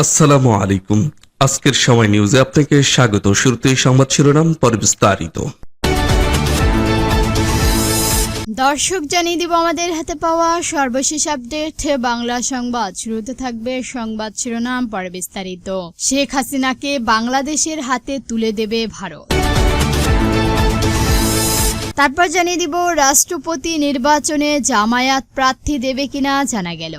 আসসালামু আলাইকুম। আজকের সময় নিউজে আপনাকে স্বাগত। শুরুতেই সংবাদ শিরোনাম, পরে বিস্তারিত। দর্শক, জানিয়ে দিব আমাদের হাতে পাওয়া সর্বশেষ আপডেট বাংলা সংবাদ। শুরুতে থাকবে সংবাদ শিরোনাম, পরে বিস্তারিত। শেখ হাসিনাকে বাংলাদেশের হাতে তুলে দেবে ভারত। তারপর জানিয়ে দিব রাষ্ট্রপতি নির্বাচনে জামায়াত প্রার্থী দেবে কিনা জানা গেল।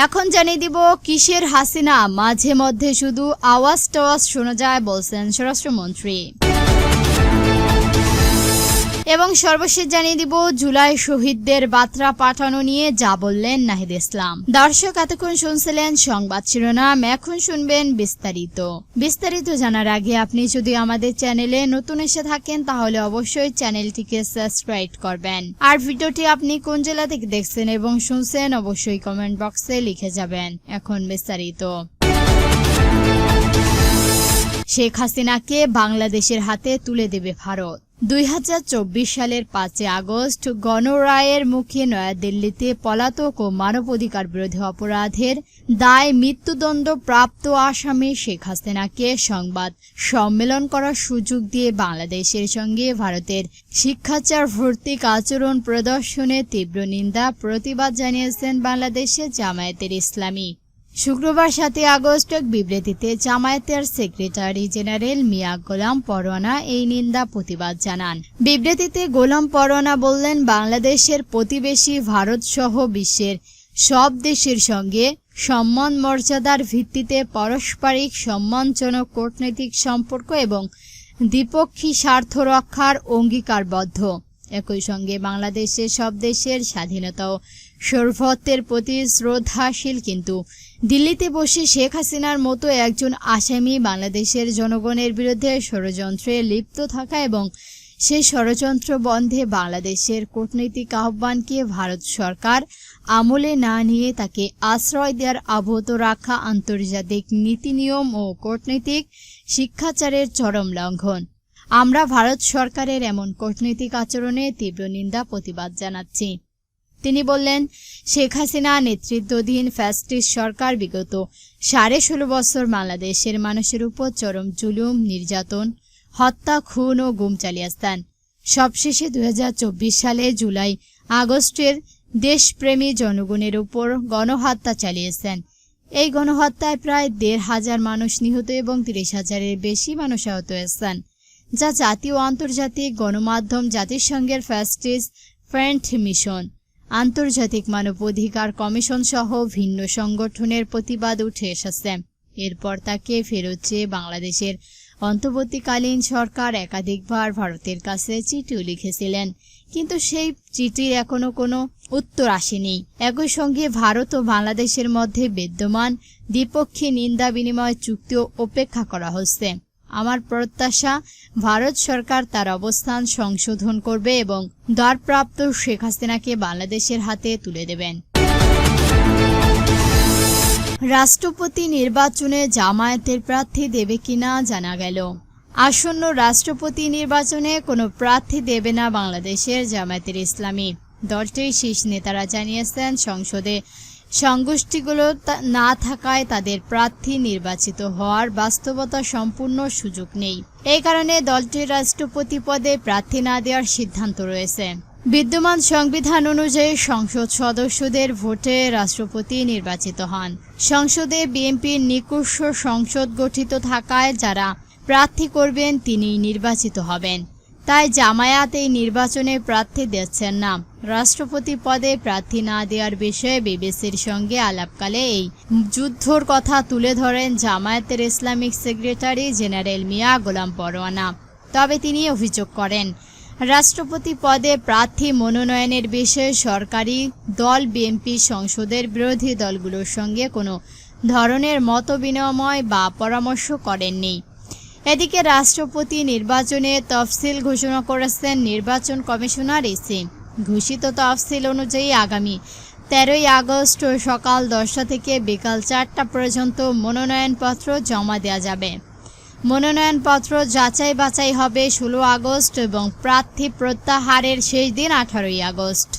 এখন জানিয়ে দিব কিসের হাসিনা, মাঝে মধ্যে শুধু আওয়াজ টাওয়াজ শোনা যায় বলছেন স্বরাষ্ট্রমন্ত্রী। এবং সর্বশেষ জানিয়ে দিব জুলাই শহীদদের বার্তা পাঠানো নিয়ে যা বললেন নাহিদ ইসলাম। দর্শক, এতক্ষণ শুনছিলেন সংবাদ শিরোনাম, এখন শুনবেন বিস্তারিত জানার আগে আপনি যদি আমাদের চ্যানেলে নতুন এসে থাকেন তাহলে অবশ্যই চ্যানেলটিকে সাবস্ক্রাইব করবেন। আর ভিডিওটি আপনি কোন জেলা থেকে দেখছেন এবং শুনছেন অবশ্যই কমেন্ট বক্সে লিখে যাবেন। এখন বিস্তারিত। শেখ হাসিনাকে বাংলাদেশের হাতে তুলে দেবে ভারত। 2024 সালের 5 আগস্ট গণরায়ের মুখে নয়াদিল্লিতে পলাতক ও মানবাধিকার বিরোধী অপরাধের দায় মৃত্যুদণ্ড প্রাপ্ত আসামি শেখ হাসিনাকে সংবাদ সম্মেলন করার সুযোগ দিয়ে বাংলাদেশের সঙ্গে ভারতের শিক্ষাচার ভর্তিক আচরণ প্রদর্শনে তীব্র নিন্দা প্রতিবাদ জানিয়েছেন বাংলাদেশের জামায়াতের ইসলামী। শুক্রবার 7 আগস্ট এক বিবৃতিতে জামায়াতের সেক্রেটারি জেনারেল মিয়া গোলাম পরোয়ানা এই নিন্দা প্রতিবাদ জানান। বিবৃতিতে গোলাম পরোয়ানা বললেন, বাংলাদেশের প্রতিবেশী ভারত সহ বিশ্বের সব দেশের সঙ্গে সম্মান মর্যাদার ভিত্তিতে পারস্পরিক সম্মানজনক কূটনৈতিক সম্পর্ক এবং দ্বিপক্ষী স্বার্থ রক্ষার অঙ্গীকারবদ্ধ। একই সঙ্গে বাংলাদেশের সব দেশের স্বাধীনতা ও সার্বভৌমত্বের প্রতি শ্রদ্ধাশীল, কিন্তু দিল্লিতে বসে শেখ হাসিনার মতো একজন আসামি বাংলাদেশের জনগণের বিরুদ্ধে ষড়যন্ত্রে লিপ্ত থাকা এবং সেই ষড়যন্ত্র বন্ধে বাংলাদেশের কূটনৈতিক আহ্বানকে ভারত সরকার আমলে না নিয়ে তাকে আশ্রয় দেওয়ার অব্যাহত রাখা আন্তর্জাতিক নীতি নিয়ম ও কূটনৈতিক শিক্ষাচারের চরম লঙ্ঘন। আমরা ভারত সরকারের এমন কূটনৈতিক আচরণে তীব্র নিন্দা প্রতিবাদ জানাচ্ছি। তিনি বললেন, শেখ হাসিনা নেতৃত্বাধীন ফ্যাসিস্ট সরকার বিগত 16.5 বছর বাংলাদেশের মানুষের উপর চরম জুলুম, নির্যাতন, হত্যা, খুন ও গুম চালিয়েছেন। সবশেষে 2024 সালে জুলাই আগস্টের দেশপ্রেমী জনগণের উপর গণহত্যা চালিয়েছেন। এই গণহত্যায় প্রায় 1,500 মানুষ নিহত এবং 30,000-এর বেশি মানুষ আহত হয়েছেন, যা জাতীয় ও আন্তর্জাতিক গণমাধ্যম, জাতিসংঘের ফ্যাসিস্ট ফ্রন্ট মিশন, আন্তর্জাতিক মানবাধিকার কমিশন সহ ভিন্ন সংগঠনের প্রতিবাদ উঠে এসেছে। এরপর তাকে ফেরত চেয়ে বাংলাদেশের অন্তর্বর্তীকালীন সরকার একাধিকবার ভারতের কাছে চিঠিও লিখেছিলেন, কিন্তু সেই চিঠির এখনো কোনো উত্তর আসেনি। একই সঙ্গে ভারত ও বাংলাদেশের মধ্যে বিদ্যমান দ্বিপক্ষীয় নিন্দা বিনিময় চুক্তিও উপেক্ষা করা হচ্ছে। আমার প্রত্যাশা, ভারত সরকার তার অবস্থান সংশোধন করবে এবং দরপ্রাপ্ত শেখ হাসিনাকে বাংলাদেশের হাতে তুলে দেবেন। রাষ্ট্রপতি নির্বাচনে জামায়াতের প্রার্থী দেবে কিনা জানা গেল। আসন্ন রাষ্ট্রপতি নির্বাচনে কোনো প্রার্থী দেবে না বাংলাদেশের জামায়াতের ইসলামী। দলটির শীর্ষ নেতারা জানিয়েছেন, সংসদে সংগোষ্ঠীগুলো না থাকায় তাদের প্রার্থী নির্বাচিত হওয়ার বাস্তবতা সম্পূর্ণ সুযোগ নেই। এই কারণে দলটির রাষ্ট্রপতি পদে প্রার্থী না দেওয়ার সিদ্ধান্ত রয়েছে। বিদ্যমান সংবিধান অনুযায়ী সংসদ সদস্যদের ভোটে রাষ্ট্রপতি নির্বাচিত হন। সংসদে বিএনপির নিকষ সংসদ গঠিত থাকায় যারা প্রার্থী করবেন তিনিই নির্বাচিত হবেন। তাই জামায়াত এই নির্বাচনে প্রার্থী দিচ্ছেন না। রাষ্ট্রপতি পদে প্রার্থী না দেওয়ার বিষয়ে বিবিসির সঙ্গে আলাপকালে এই যুদ্ধর কথা তুলে ধরেন জামায়াতের ইসলামিক সেক্রেটারি জেনারেল মিয়া গোলাম পরোয়ানা। তবে তিনি অভিযোগ করেন, রাষ্ট্রপতি পদে প্রার্থী মনোনয়নের বিষয়ে সরকারি দল বিএনপি সংসদের বিরোধী দলগুলোর সঙ্গে কোনো ধরনের মতবিনিময় বা পরামর্শ করেননি। এদিকে রাষ্ট্রপতি নির্বাচনে তফসিল ঘোষণা করেছেন নির্বাচন কমিশনার ইসি। ঘোষিত তফসিল অনুযায়ী আগামী 13 আগস্ট সকাল 10টা থেকে বিকাল 4টা পর্যন্ত মনোনয়নপত্র জমা দেওয়া যাবে। মনোনয়নপত্র যাচাই বাছাই হবে 16 আগস্ট এবং প্রার্থী প্রত্যাহারের শেষ দিন 18 আগস্ট।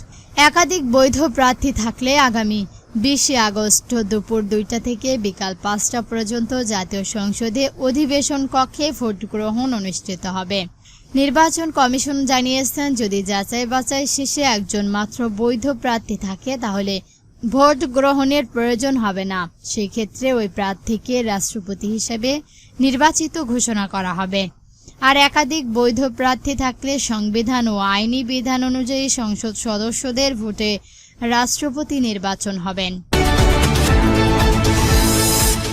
একাধিক বৈধ প্রার্থী থাকলে আগামী 20 আগস্ট দুপুর 2টা থেকে বিকাল 5টা পর্যন্ত জাতীয় সংসদে অধিবেশন কক্ষে ভোট গ্রহণ অনুষ্ঠিত হবে। নির্বাচন কমিশন জানিয়েছেন, যদি যাচাই বাছাই শেষে একজন মাত্র বৈধ প্রার্থী থাকে তাহলে ভোট গ্রহণের প্রয়োজন হবে না। সেই ক্ষেত্রে ওই প্রার্থীকে রাষ্ট্রপতি হিসেবে নির্বাচিত ঘোষণা করা হবে। আর একাধিক বৈধ প্রার্থী থাকলে সংবিধান ও আইনি বিধান অনুযায়ী সংসদ সদস্যদের ভোটে রাষ্ট্রপতি নির্বাচন হবেন।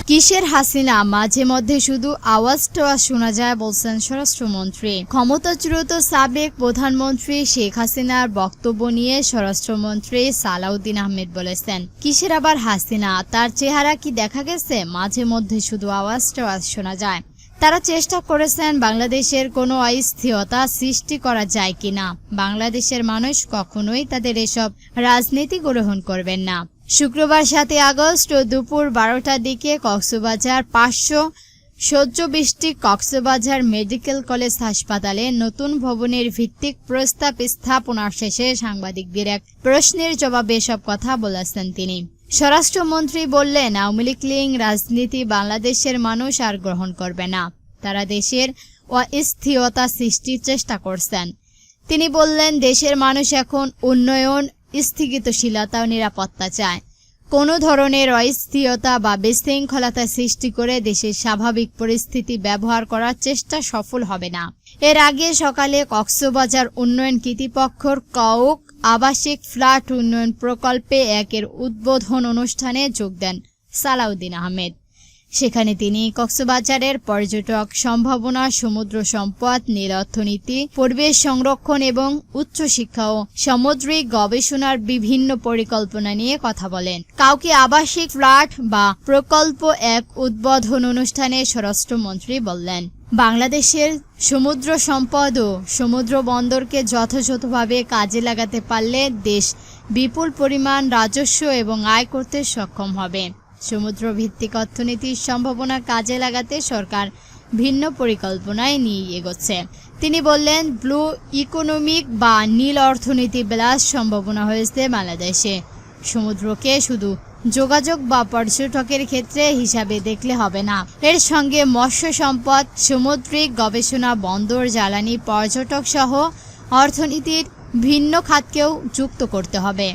কিসের হাসিনা, মাঝে মধ্যে শুধু আওয়াজটা শোনা যায় বলছেন স্বরাষ্ট্রমন্ত্রী। ক্ষমতাচ্যুত সাবেক প্রধানমন্ত্রী শেখ হাসিনার বক্তব্য নিয়ে স্বরাষ্ট্রমন্ত্রী সালাউদ্দিন আহমেদ বলেছেন, কিসের আবার হাসিনা, তার চেহারা কি দেখা গেছে? মাঝে মধ্যে শুধু আওয়াজটা শোনা যায়। তারা চেষ্টা করেছেন বাংলাদেশের কোনো অস্থিরতা সৃষ্টি করা যায় কিনা। বাংলাদেশের মানুষ কখনোই তাদের এসব রাজনীতি গ্রহণ করবেন না। শুক্রবার 7 আগস্ট দুপুর 12টার দিকে কক্সবাজার 500 শয্যাবিশিষ্ট কক্সবাজার মেডিকেল কলেজ হাসপাতালে নতুন ভবনের ভিত্তিক প্রস্তাব স্থাপনা শেষে সাংবাদিকদের এক প্রশ্নের জবাবে এসব কথা বলেছেন তিনি। স্বরাষ্ট্রমন্ত্রী বললেন, আওয়ামী লীগ রাজনীতি বাংলাদেশের মানুষ আর গ্রহণ করবে না। তারা দেশের অস্থিরতা সৃষ্টির চেষ্টা করছেন। তিনি বললেন, দেশের মানুষ এখন উন্নয়ন, স্থিতিশীলতা ও নিরাপত্তা চায়। কোনো ধরনের অস্থিরতা বা বিশৃঙ্খলতা সৃষ্টি করে দেশের স্বাভাবিক পরিস্থিতি ব্যবহার করার চেষ্টা সফল হবে না। এর আগে সকালে কক্সবাজার উন্নয়ন কর্তৃপক্ষের কওক আবাসিক ফ্ল্যাট উন্নয়ন প্রকল্পে 1-এর উদ্বোধন অনুষ্ঠানে যোগ দেন সালাউদ্দিন আহমেদ। সেখানে তিনি কক্সবাজারের পর্যটক সম্ভাবনা, সমুদ্র সম্পদ, নীল অর্থনীতি, পরিবেশ সংরক্ষণ এবং উচ্চশিক্ষা ও সামুদ্রিক গবেষণার বিভিন্ন পরিকল্পনা নিয়ে কথা বলেন। কাউকে আবাসিক ফ্ল্যাট বা প্রকল্প এক উদ্বোধন অনুষ্ঠানে স্বরাষ্ট্রমন্ত্রী বললেন, বাংলাদেশের সমুদ্র সম্পদ ও সমুদ্র বন্দরকে যথাযথভাবে কাজে লাগাতে পারলে দেশ বিপুল পরিমাণ রাজস্ব এবং আয় করতে সক্ষম হবে। সমুদ্র ভিত্তিক অর্থনীতির সম্ভাবনা কাজে লাগাতে সরকার ভিন্ন পরিকল্পনায় নিয়ে এগোচ্ছে। তিনি বললেন, ব্লু ইকোনমিক বা নীল অর্থনীতি বিলাস সম্ভাবনা হয়েছে বাংলাদেশে। সমুদ্রকে শুধু যোগাযোগ বা পর্যটকের ক্ষেত্রে হিসাবে দেখলে হবে না, এর সঙ্গে মৎস্য সম্পদ, সামুদ্রিক গবেষণা, বন্দর, জ্বালানি, পর্যটক সহ অর্থনীতির ভিন্ন খাতকেও যুক্ত করতে হবে।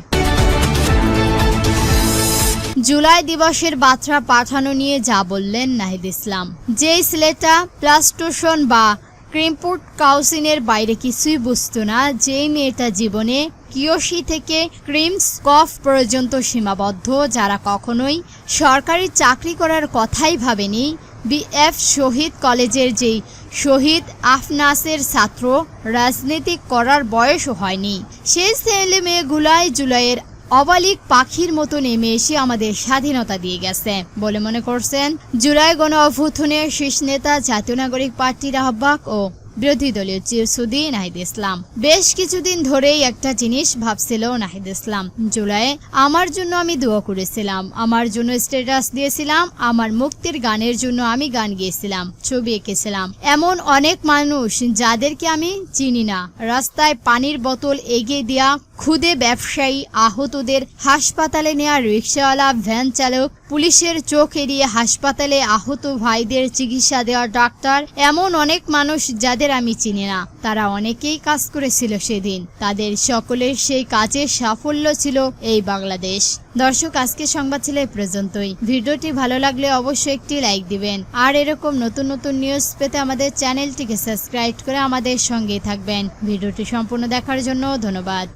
জুলাই দিবসের বার্তা পাঠানো নিয়ে যা বললেন নাহিদ ইসলাম, যেই ছেলেটা প্লাস্টোশন বা ক্রিমপুট কাউসিনের বাইরে কিছুই বুঝতো না, যেই মেয়েটা জীবনে কিয়সি থেকে ক্রিমস কফ পর্যন্ত সীমাবদ্ধ, যারা কখনোই সরকারি চাকরি করার কথাই ভাবেনি, বিএফ শহীদ কলেজের যেই শহীদ আফনাসের ছাত্র, রাজনীতি করার বয়সও হয়নি, সেই ছেলে মেয়েগুলাই জুলাইয়ের অবালিক পাখির মতো নেমে এসে আমাদের স্বাধীনতা দিয়ে গেছে বলে মনে করছেন জুলাই গণ অভ্যুত্থানের শীর্ষ নেতা, জাতীয় নাগরিক পার্টির আহ্বায়ক ও বিরোধী দলীয় চিফ হুইপ নাহিদ ইসলাম। বেশ কিছুদিন ধরেই একটা জিনিস ভাবছিল নাহিদ ইসলাম, জুলাই আমার জন্য আমি দোয়া করেছিলাম, আমার জন্য স্ট্যাটাস দিয়েছিলাম, আমার মুক্তির গানের জন্য আমি গান গেয়েছিলাম, ছবি এঁকেছিলাম। এমন অনেক মানুষ যাদেরকে আমি চিনি না, রাস্তায় পানির বোতল এগিয়ে দেয়া খুদে ব্যবসায়ী, আহতদের হাসপাতালে নেওয়া রিকশাওয়ালা, ভ্যান চালক, পুলিশের চোখ এড়িয়ে হাসপাতালে আহত ভাইদের চিকিৎসা দেওয়া ডাক্তার, এমন অনেক মানুষ যাদের আমি চিনি না, তারা অনেকেই কাজ করেছিল সেদিন। তাদের সকলের সেই কাজের সাফল্য ছিল এই বাংলাদেশ। দর্শক, আজকে সংবাদ ছিল এই পর্যন্তই। ভিডিওটি ভালো লাগলে অবশ্যই একটি লাইক দিবেন, আর এরকম নতুন নতুন নিউজ পেতে আমাদের চ্যানেলটিকে সাবস্ক্রাইব করে আমাদের সঙ্গেই থাকবেন। ভিডিওটি সম্পূর্ণ দেখার জন্য ধন্যবাদ।